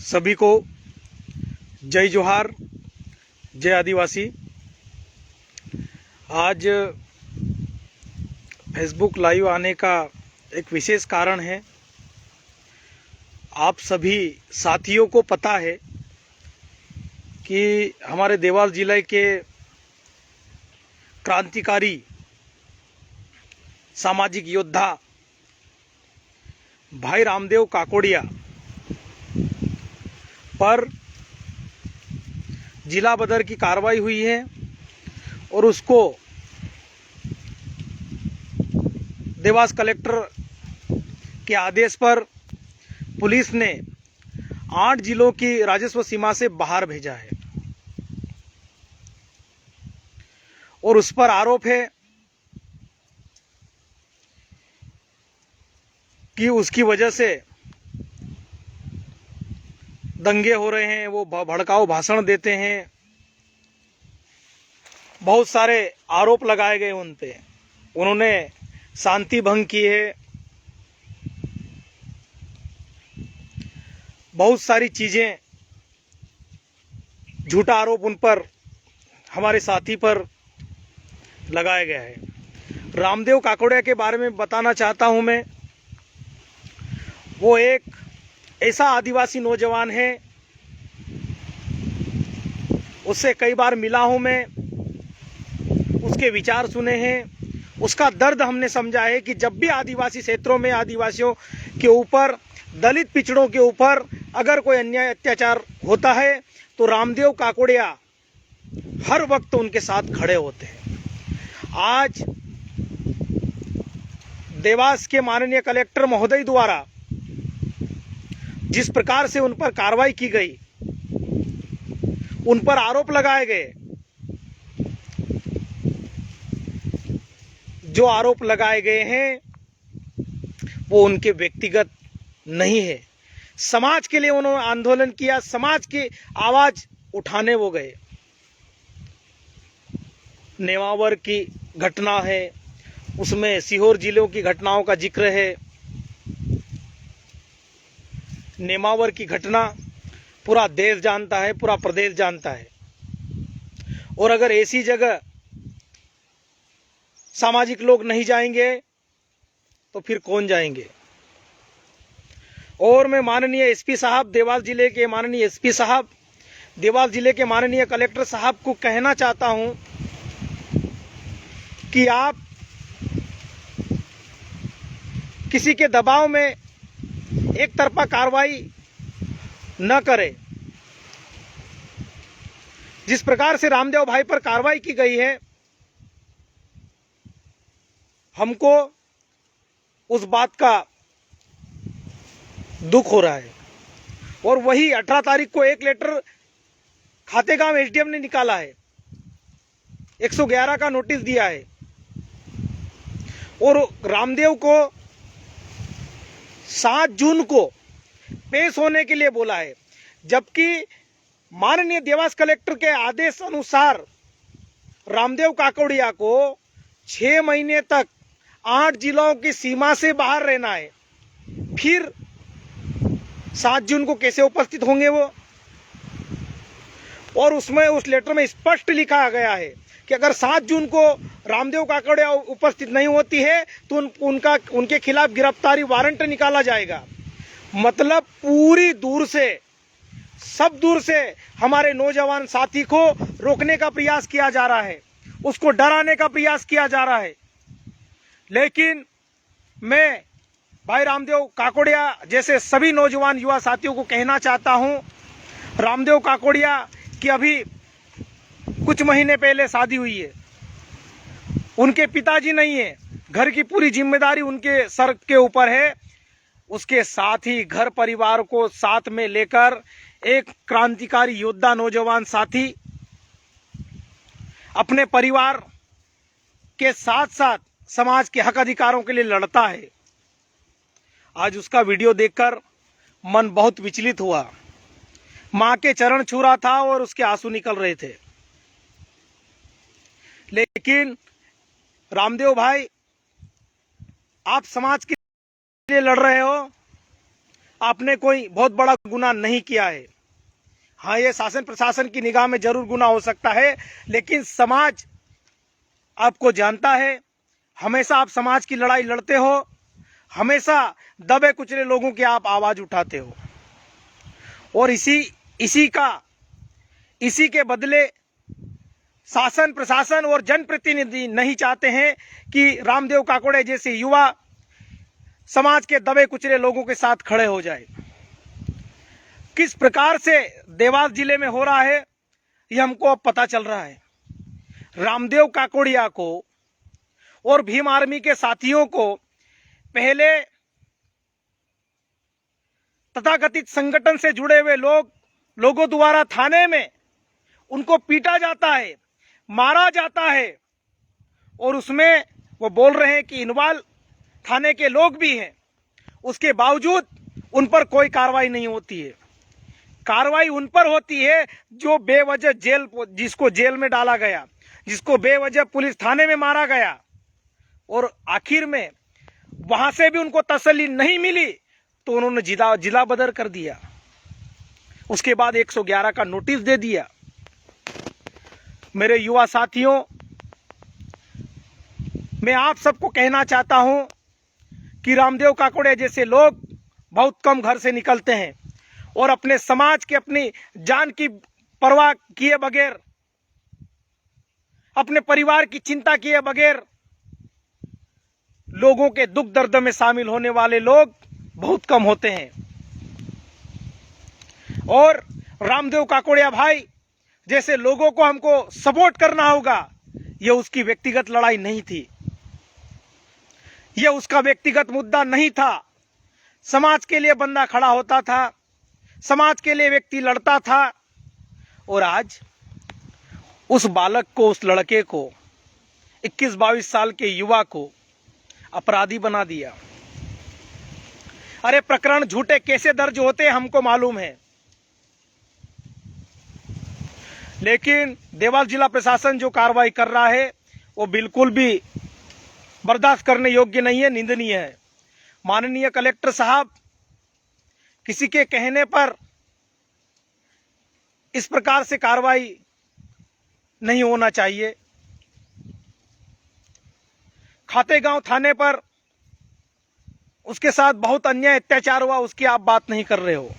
सभी को जय जोहार, जय आदिवासी। आज फेसबुक लाइव आने का एक विशेष कारण है। आप सभी साथियों को पता है कि हमारे देवास जिले के क्रांतिकारी सामाजिक योद्धा भाई रामदेव काकोड़िया पर जिला बदर की कार्रवाई हुई है और उसको देवास कलेक्टर के आदेश पर पुलिस ने 8 जिलों की राजस्व सीमा से बाहर भेजा है और उस पर आरोप है कि उसकी वजह से दंगे हो रहे हैं, वो भड़काऊ भाषण देते हैं। बहुत सारे आरोप लगाए गए उन पे। उन्होंने शांति भंग की है, बहुत सारी चीजें, झूठा आरोप उन पर, हमारे साथी पर लगाया गया है। रामदेव काकोड़िया के बारे में बताना चाहता हूं मैं। वो एक ऐसा आदिवासी नौजवान है, उससे कई बार मिला हूं मैं, उसके विचार सुने हैं, उसका दर्द हमने समझा है कि जब भी आदिवासी क्षेत्रों में आदिवासियों के ऊपर, दलित पिछड़ों के ऊपर अगर कोई अन्याय अत्याचार होता है तो रामदेव काकोड़िया हर वक्त उनके साथ खड़े होते हैं। आज देवास के माननीय कलेक्टर महोदय द्वारा जिस प्रकार से उन पर कार्रवाई की गई, उन पर आरोप लगाए गए, जो आरोप लगाए गए हैं वो उनके व्यक्तिगत नहीं है। समाज के लिए उन्होंने आंदोलन किया, समाज की आवाज उठाने वो गए। नेमावर की घटना है, उसमें सीहोर जिलों की घटनाओं का जिक्र है। नेमावर की घटना पूरा देश जानता है, पूरा प्रदेश जानता है। और अगर ऐसी जगह सामाजिक लोग नहीं जाएंगे तो फिर कौन जाएंगे। और मैं माननीय एसपी साहब, देवास जिले के माननीय एसपी साहब, देवास जिले के माननीय कलेक्टर साहब को कहना चाहता हूं कि आप किसी के दबाव में एक तरफा कार्रवाई न करें। जिस प्रकार से रामदेव भाई पर कार्रवाई की गई है, हमको उस बात का दुख हो रहा है। और वही 18 तारीख को एक लेटर खातेगांव एसडीएम ने निकाला है, 111 का नोटिस दिया है और रामदेव को 7 जून को पेश होने के लिए बोला है। जबकि माननीय देवास कलेक्टर के आदेश अनुसार रामदेव काकोड़िया को 6 महीने तक 8 जिलों की सीमा से बाहर रहना है। फिर 7 जून को कैसे उपस्थित होंगे वो? और उसमें उस लेटर में स्पष्ट लिखा गया है कि अगर 7 जून को रामदेव काकोड़िया उपस्थित नहीं होती है तो उनके खिलाफ गिरफ्तारी वारंट निकाला जाएगा। मतलब पूरी दूर से, सब दूर से हमारे नौजवान साथी को रोकने का प्रयास किया जा रहा है, उसको डराने का प्रयास किया जा रहा है। लेकिन मैं भाई रामदेव काकोड़िया जैसे सभी नौजवान युवा साथियों को कहना चाहता हूं, रामदेव काकोड़िया की अभी कुछ महीने पहले शादी हुई है, उनके पिताजी नहीं है, घर की पूरी जिम्मेदारी उनके सर के ऊपर है। उसके साथ ही घर परिवार को साथ में लेकर एक क्रांतिकारी योद्धा नौजवान साथी अपने परिवार के साथ साथ समाज के हक अधिकारों के लिए लड़ता है। आज उसका वीडियो देखकर मन बहुत विचलित हुआ। मां के चरण छू रहा था और उसके आंसू निकल रहे थे। लेकिन रामदेव भाई, आप समाज के लिए लड़ रहे हो, आपने कोई बहुत बड़ा गुनाह नहीं किया है। हाँ, ये शासन प्रशासन की निगाह में जरूर गुनाह हो सकता है, लेकिन समाज आपको जानता है। हमेशा आप समाज की लड़ाई लड़ते हो, हमेशा दबे कुचले लोगों की आप आवाज उठाते हो, और इसी के बदले शासन प्रशासन और जनप्रतिनिधि नहीं चाहते हैं कि रामदेव काकोड़े जैसे युवा समाज के दबे कुचले लोगों के साथ खड़े हो जाए। किस प्रकार से देवास जिले में हो रहा है, यह हमको अब पता चल रहा है। रामदेव काकोड़िया को और भीम आर्मी के साथियों को पहले तथाकथित संगठन से जुड़े हुए लोगों द्वारा थाने में उनको पीटा जाता है, मारा जाता है, और उसमें वो बोल रहे हैं कि इन्वॉल्व थाने के लोग भी हैं। उसके बावजूद उन पर कोई कार्रवाई नहीं होती है। कार्रवाई उन पर होती है जो बेवजह जिसको जेल में डाला गया, जिसको बेवजह पुलिस थाने में मारा गया, और आखिर में वहां से भी उनको तसल्ली नहीं मिली तो उन्होंने जिला बदर कर दिया। उसके बाद 111 का नोटिस दे दिया। मेरे युवा साथियों, मैं आप सबको कहना चाहता हूं कि रामदेव काकोड़े जैसे लोग बहुत कम घर से निकलते हैं और अपने समाज के, अपनी जान की परवाह किए बगैर, अपने परिवार की चिंता किए बगैर लोगों के दुख दर्द में शामिल होने वाले लोग बहुत कम होते हैं। और रामदेव काकोड़िया भाई जैसे लोगों को हमको सपोर्ट करना होगा। यह उसकी व्यक्तिगत लड़ाई नहीं थी, यह उसका व्यक्तिगत मुद्दा नहीं था। समाज के लिए बंदा खड़ा होता था, समाज के लिए व्यक्ति लड़ता था, और आज उस बालक को, उस लड़के को, 21-22 साल के युवा को अपराधी बना दिया। अरे प्रकरण झूठे कैसे दर्ज होते हैं हमको मालूम है, लेकिन देवास जिला प्रशासन जो कार्रवाई कर रहा है वो बिल्कुल भी बर्दाश्त करने योग्य नहीं है, निंदनीय है। माननीय कलेक्टर साहब, किसी के कहने पर इस प्रकार से कार्रवाई नहीं होना चाहिए। खातेगांव थाने पर उसके साथ बहुत अन्याय अत्याचार हुआ, उसकी आप बात नहीं कर रहे हो,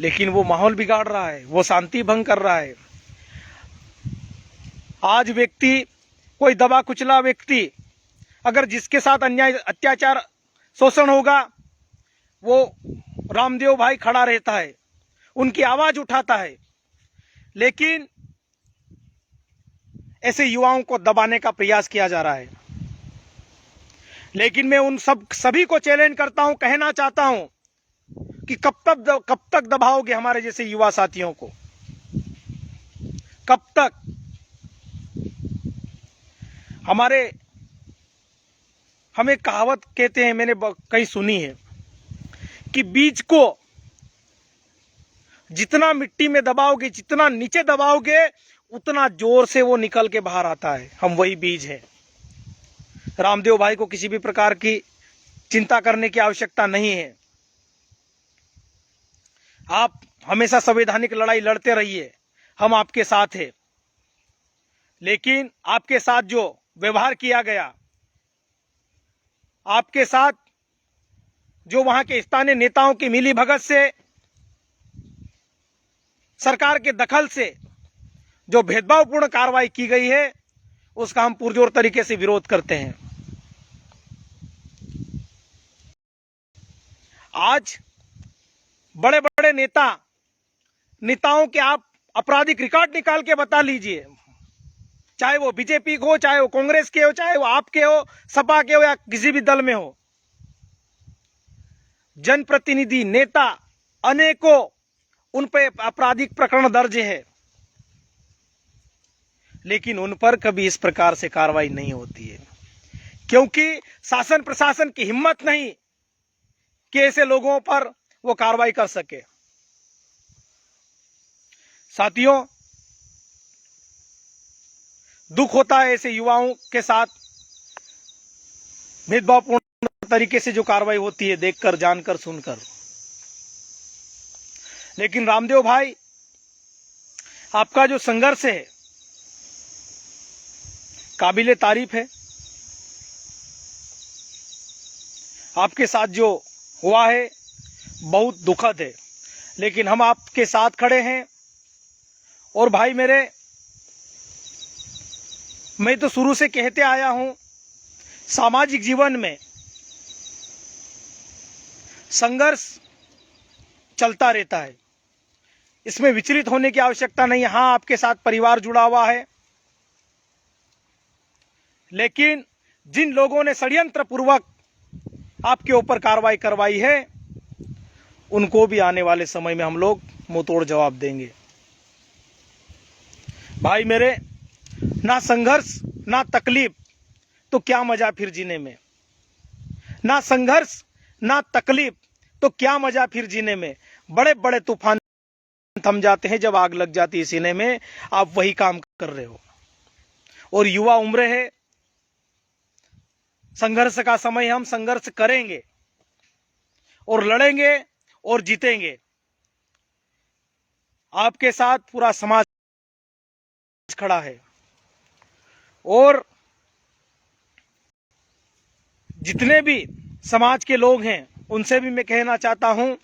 लेकिन वो माहौल बिगाड़ रहा है, वो शांति भंग कर रहा है। आज व्यक्ति, कोई दबा कुचला व्यक्ति, अगर जिसके साथ अन्याय अत्याचार शोषण होगा, वो रामदेव भाई खड़ा रहता है, उनकी आवाज उठाता है, लेकिन ऐसे युवाओं को दबाने का प्रयास किया जा रहा है। लेकिन मैं उन सभी को चैलेंज करता हूं, कहना चाहता हूं कि कब तक दबाओगे हमारे जैसे युवा साथियों को? कब तक? हमें कहावत कहते हैं, मैंने कहीं सुनी है कि बीज को जितना मिट्टी में दबाओगे, जितना नीचे दबाओगे, उतना जोर से वो निकल के बाहर आता है। हम वही बीज हैं। रामदेव भाई को किसी भी प्रकार की चिंता करने की आवश्यकता नहीं है। आप हमेशा संवैधानिक लड़ाई लड़ते रहिए, हम आपके साथ हैं। लेकिन आपके साथ जो व्यवहार किया गया, आपके साथ जो वहां के स्थानीय नेताओं की मिलीभगत से, सरकार के दखल से जो भेदभावपूर्ण कार्रवाई की गई है, उसका हम पुरजोर तरीके से विरोध करते हैं। आज बड़े बड़े नेताओं के आप आपराधिक रिकॉर्ड निकाल के बता लीजिए, चाहे वो बीजेपी को हो, चाहे वो कांग्रेस के हो, चाहे वो आपके हो, सपा के हो, या किसी भी दल में हो। जनप्रतिनिधि, नेता अनेकों, उन पर आपराधिक प्रकरण दर्ज है, लेकिन उन पर कभी इस प्रकार से कार्रवाई नहीं होती है, क्योंकि शासन प्रशासन की हिम्मत नहीं कि ऐसे लोगों पर वो कार्रवाई कर सके। साथियों, दुख होता है ऐसे युवाओं के साथ भेदभावपूर्ण तरीके से जो कार्रवाई होती है, देखकर, जानकर, सुनकर। लेकिन रामदेव भाई, आपका जो संघर्ष है काबिले तारीफ है। आपके साथ जो हुआ है बहुत दुखद है, लेकिन हम आपके साथ खड़े हैं। और भाई मेरे, मैं तो शुरू से कहते आया हूं, सामाजिक जीवन में संघर्ष चलता रहता है, इसमें विचलित होने की आवश्यकता नहीं है। हाँ, आपके साथ परिवार जुड़ा हुआ है, लेकिन जिन लोगों ने षड्यंत्र पूर्वक आपके ऊपर कार्रवाई करवाई है, उनको भी आने वाले समय में हम लोग मुंहतोड़ जवाब देंगे। भाई मेरे, ना संघर्ष ना तकलीफ तो क्या मजा फिर जीने में। ना संघर्ष ना तकलीफ तो क्या मजा फिर जीने में। बड़े बड़े तूफान थम जाते हैं जब आग लग जाती है सीने में। आप वही काम कर रहे हो, और युवा उम्र है, संघर्ष का समय। हम संघर्ष करेंगे और लड़ेंगे और जीतेंगे। आपके साथ पूरा समाज खड़ा है, और जितने भी समाज के लोग हैं उनसे भी मैं कहना चाहता हूं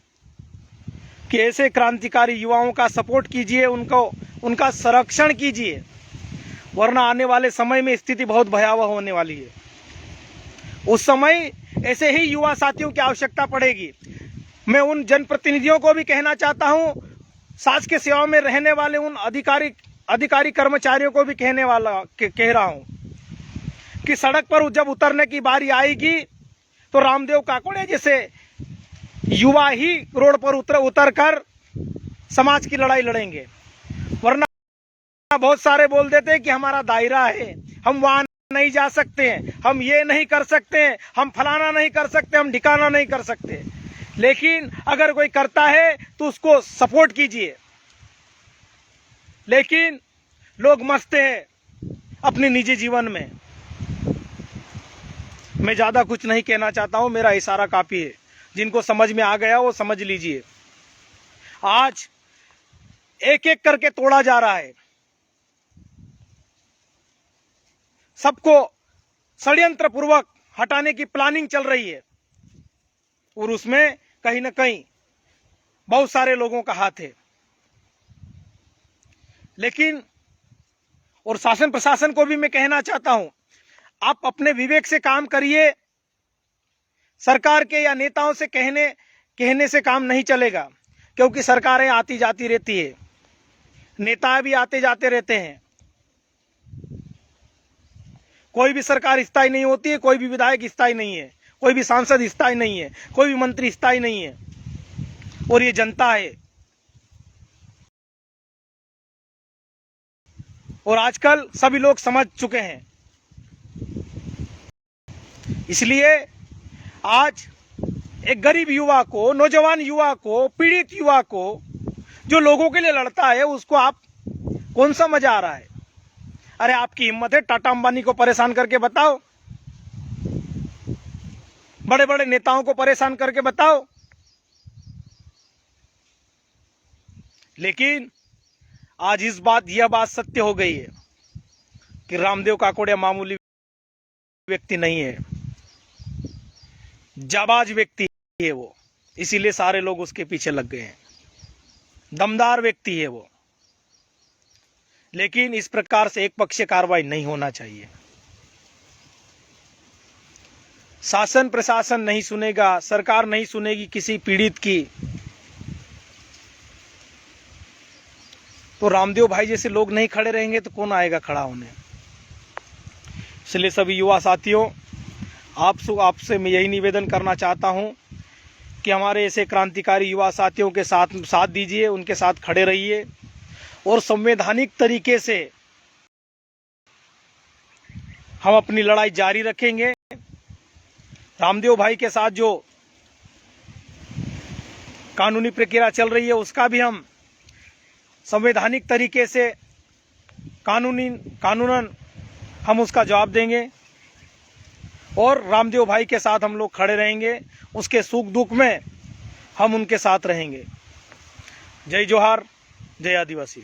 कि ऐसे क्रांतिकारी युवाओं का सपोर्ट कीजिए, उनका संरक्षण कीजिए, वरना आने वाले समय में स्थिति बहुत भयावह होने वाली है। उस समय ऐसे ही युवा साथियों की आवश्यकता पड़ेगी। मैं उन जनप्रतिनिधियों को भी कहना चाहता हूं, समाज के सेवा में रहने वाले उन अधिकारी कर्मचारियों को भी कह रहा हूं कि सड़क पर जब उतरने की बारी आएगी तो रामदेव काकोड़े जैसे युवा ही रोड पर उतर कर समाज की लड़ाई लड़ेंगे। वरना बहुत सारे बोल देते हैं कि हमारा दायरा है, हम वहां नहीं जा सकते हैं, हम ये नहीं कर सकते हैं, हम फलाना नहीं कर सकते, हम ठिकाना नहीं कर सकते। लेकिन अगर कोई करता है तो उसको सपोर्ट कीजिए। लेकिन लोग मस्त हैं अपने निजी जीवन में। मैं ज्यादा कुछ नहीं कहना चाहता हूं, मेरा इशारा काफी है। जिनको समझ में आ गया वो समझ लीजिए। आज एक एक करके तोड़ा जा रहा है, सबको षड्यंत्र पूर्वक हटाने की प्लानिंग चल रही है, और उसमें कहीं ना कहीं बहुत सारे लोगों का हाथ है। लेकिन और शासन प्रशासन को भी मैं कहना चाहता हूं, आप अपने विवेक से काम करिए। सरकार के या नेताओं से कहने से काम नहीं चलेगा, क्योंकि सरकारें आती जाती रहती है, नेता भी आते जाते रहते हैं। कोई भी सरकार स्थायी नहीं होती है, कोई भी विधायक स्थायी नहीं है, कोई भी सांसद स्थायी नहीं है, कोई भी मंत्री स्थायी नहीं है, और ये जनता है। और आजकल सभी लोग समझ चुके हैं। इसलिए आज एक गरीब युवा को, नौजवान युवा को, पीड़ित युवा को, जो लोगों के लिए लड़ता है, उसको आप कौन सा मजा आ रहा है? अरे आपकी हिम्मत है टाटा अंबानी को परेशान करके बताओ, बड़े बड़े नेताओं को परेशान करके बताओ। लेकिन आज यह बात सत्य हो गई है कि रामदेव काकोड़िया मामूली व्यक्ति नहीं है, जाबाज व्यक्ति है वो। इसीलिए सारे लोग उसके पीछे लग गए हैं। दमदार व्यक्ति है वो। लेकिन इस प्रकार से एक पक्षीय कार्रवाई नहीं होना चाहिए। शासन प्रशासन नहीं सुनेगा, सरकार नहीं सुनेगी किसी पीड़ित की, तो रामदेव भाई जैसे लोग नहीं खड़े रहेंगे तो कौन आएगा खड़ा होने। इसलिए सभी युवा साथियों, आपसे मैं यही निवेदन करना चाहता हूं कि हमारे ऐसे क्रांतिकारी युवा साथियों के साथ दीजिए, उनके साथ खड़े रहिए, और संवैधानिक तरीके से हम अपनी लड़ाई जारी रखेंगे। रामदेव भाई के साथ जो कानूनी प्रक्रिया चल रही है उसका भी हम संवैधानिक तरीके से कानूनन हम उसका जवाब देंगे। और रामदेव भाई के साथ हम लोग खड़े रहेंगे, उसके सुख दुख में हम उनके साथ रहेंगे। जय जोहार, जय आदिवासी।